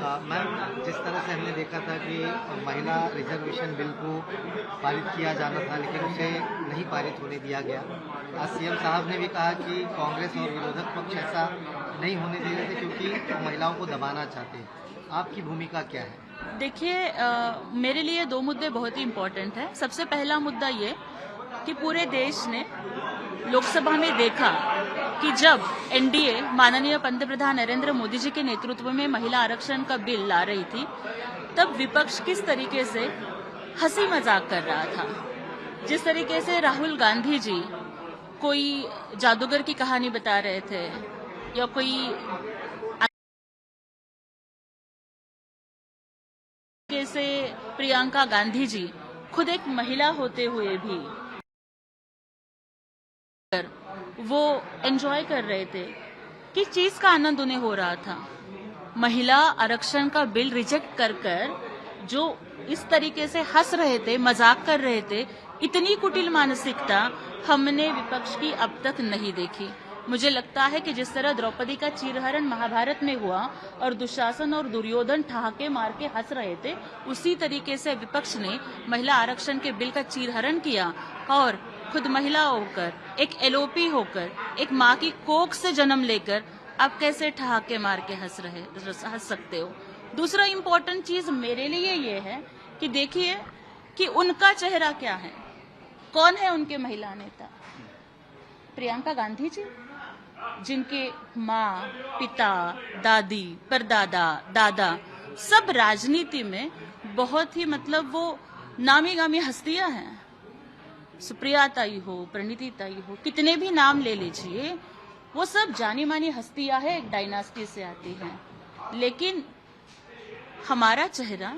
Ma'am, जिस तरह से हमने देखा था कि महिला रिजर्वेशन बिल को पारित किया जाना था, लेकिन उसे नहीं पारित होने दिया गया। आज सीएम साहब ने भी कहा कि कांग्रेस और विरोधक पक्ष ऐसा नहीं होने दे रहे थे क्योंकि वो महिलाओं को दबाना चाहते हैं। आपकी भूमिका क्या है? देखिए, मेरे लिए दो मुद्दे बहुत ही इम्पोर्टेंट हैं। सबसे पहला मुद्दा ये कि पूरे देश ने लोकसभा में देखा कि जब एनडीए माननीय पंतप्रधान नरेंद्र मोदी जी के नेतृत्व में महिला आरक्षण का बिल ला रही थी, तब विपक्ष किस तरीके से हंसी मजाक कर रहा था। जिस तरीके से राहुल गांधी जी कोई जादूगर की कहानी बता रहे थे या कोई से प्रियंका गांधी जी खुद एक महिला होते हुए भी वो एंजॉय कर रहे थे। किस चीज का आनंद उन्हें हो रहा था? महिला आरक्षण का बिल रिजेक्ट कर जो इस तरीके से हंस रहे थे, मजाक कर रहे थे, इतनी कुटिल मानसिकता हमने विपक्ष की अब तक नहीं देखी। मुझे लगता है कि जिस तरह द्रौपदी का चीरहरण महाभारत में हुआ और दुशासन और दुर्योधन ठहाके मार के हंस रहे थे, उसी तरीके से विपक्ष ने महिला आरक्षण के बिल का चीरहरण किया और खुद महिला होकर, एक एलओपी होकर, एक माँ की कोख से जन्म लेकर आप कैसे ठहाके मार के हंस सकते हो? दूसरा इम्पोर्टेंट चीज मेरे लिए ये है कि देखिए कि उनका चेहरा क्या है, कौन है उनके महिला नेता? प्रियंका गांधी जी, जिनके माँ, पिता, दादी, परदादा, दादा सब राजनीति में बहुत ही वो नामी गामी हस्तियां हैं। सुप्रिया ताई हो, प्रणीति ताई हो, कितने भी नाम ले लीजिए, वो सब जानी मानी हस्तियां हैं, एक डायनास्टी से आती हैं। लेकिन हमारा चेहरा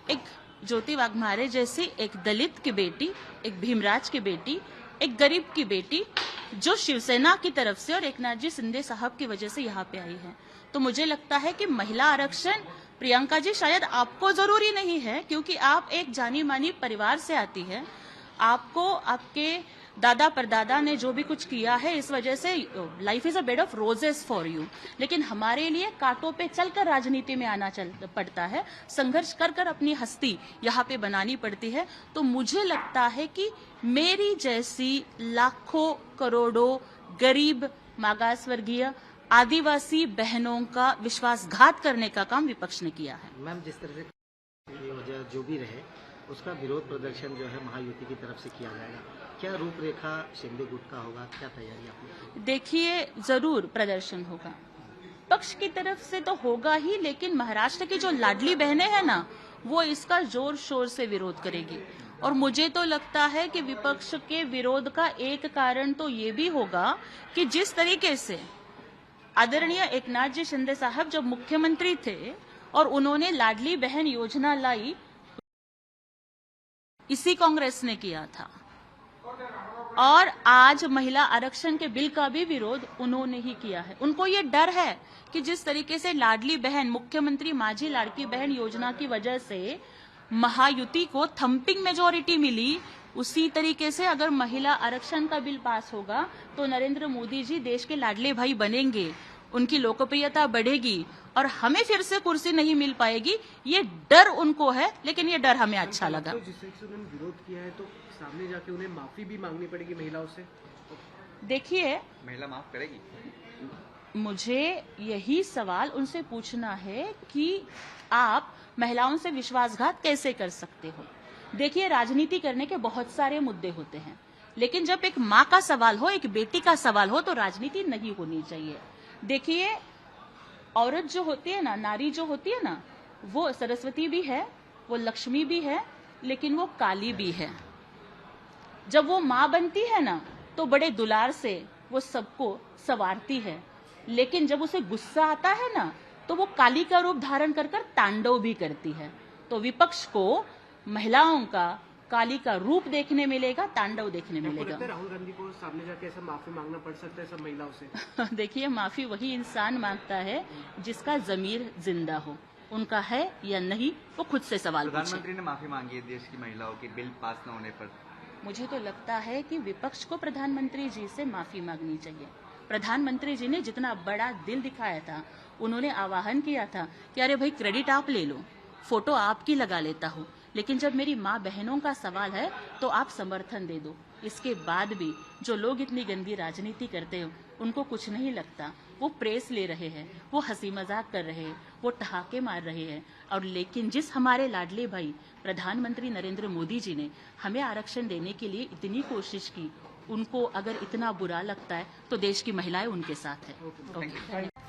एक ज्योति वाघमारे जैसी एक दलित की बेटी, एक भीमराज की बेटी, एक गरीब की बेटी जो शिवसेना की तरफ से और एकनाथ जी शिंदे साहब की वजह से यहाँ पे आई है। तो मुझे लगता है कि महिला आरक्षण, प्रियंका जी, शायद आपको जरूरी नहीं है क्योंकि आप एक जानी मानी परिवार से आती है। आपको आपके दादा परदादा ने जो भी कुछ किया है, इस वजह से life is a bed of roses for you. लेकिन हमारे लिए कांटों पे चलकर राजनीति में आना पड़ता है, संघर्ष कर कर अपनी हस्ती यहाँ पे बनानी पड़ती है। तो मुझे लगता है कि मेरी जैसी लाखों करोड़ों गरीब, मागासवर्गीय, आदिवासी बहनों का विश्वासघात करने का काम विपक्ष ने किया है। मैम, जिस तरह से वजह जो भी रहे, उसका विरोध प्रदर्शन जो है महायुति की तरफ से किया जाएगा। क्या रूपरेखा शिंदे गुट का होगा? क्या तैयारी आपने? देखिए, जरूर प्रदर्शन होगा, पक्ष की तरफ से तो होगा ही, लेकिन महाराष्ट्र की जो लाडली बहनें हैं ना, वो इसका जोर शोर से विरोध करेगी। और मुझे तो लगता है कि विपक्ष के विरोध का एक कारण तो ये भी होगा कि जिस तरीके से आदरणीय एकनाथ जी शिंदे साहब जब मुख्यमंत्री थे और उन्होंने लाडली बहन योजना लाई, इसी कांग्रेस ने किया था, और आज महिला आरक्षण के बिल का भी विरोध उन्होंने ही किया है। उनको ये डर है कि जिस तरीके से लाडली बहन, मुख्यमंत्री माझी लाडकी बहन योजना की वजह से महायुति को थंपिंग मेजॉरिटी मिली, उसी तरीके से अगर महिला आरक्षण का बिल पास होगा तो नरेंद्र मोदी जी देश के लाडले भाई बनेंगे, उनकी लोकप्रियता बढ़ेगी और हमें फिर से कुर्सी नहीं मिल पाएगी। ये डर उनको है, लेकिन ये डर हमें अच्छा लगा। तो जिससे उन्होंने विरोध किया है तो सामने जाके उन्हें माफी भी मांगनी पड़ेगी महिलाओं से। देखिए, महिला माफ करेगी? मुझे यही सवाल उनसे पूछना है कि आप महिलाओं से विश्वासघात कैसे कर सकते हो? देखिए, राजनीति करने के बहुत सारे मुद्दे होते हैं, लेकिन जब एक माँ का सवाल हो, एक बेटी का सवाल हो, तो राजनीति नहीं होनी चाहिए। देखिए, औरत जो होती है ना, नारी जो होती है ना, वो सरस्वती भी है, वो लक्ष्मी भी है, लेकिन वो काली भी है। जब वो माँ बनती है ना, तो बड़े दुलार से वो सबको संवारती है, लेकिन जब उसे गुस्सा आता है ना, तो वो काली का रूप धारण कर कर तांडव भी करती है। तो विपक्ष को महिलाओं का काली का रूप देखने मिलेगा, तांडव देखने मिलेगा। राहुल गांधी को सामने जाके ऐसा माफी मांगना पड़ सकता है सब महिलाओं से? देखिए, माफी वही इंसान मांगता है जिसका जमीर जिंदा हो। उनका है या नहीं, वो खुद से सवाल पूछे। प्रधानमंत्री ने माफी मांगी है देश की महिलाओं के बिल पास न होने पर। मुझे तो लगता है कि विपक्ष को प्रधानमंत्री जी से माफी मांगनी चाहिए। प्रधानमंत्री जी ने जितना बड़ा दिल दिखाया था, उन्होंने आह्वान किया था कि अरे भाई क्रेडिट आप ले लो, फोटो आपकी लगा लेता हूँ, लेकिन जब मेरी माँ बहनों का सवाल है तो आप समर्थन दे दो। इसके बाद भी जो लोग इतनी गंदी राजनीति करते हो उनको कुछ नहीं लगता, वो प्रेस ले रहे हैं, वो हंसी मजाक कर रहे हैं, वो ठहाके मार रहे हैं। और लेकिन जिस हमारे लाडले भाई प्रधानमंत्री नरेंद्र मोदी जी ने हमें आरक्षण देने के लिए इतनी कोशिश की, उनको अगर इतना बुरा लगता है तो देश की महिलाएं उनके साथ है। Thank you.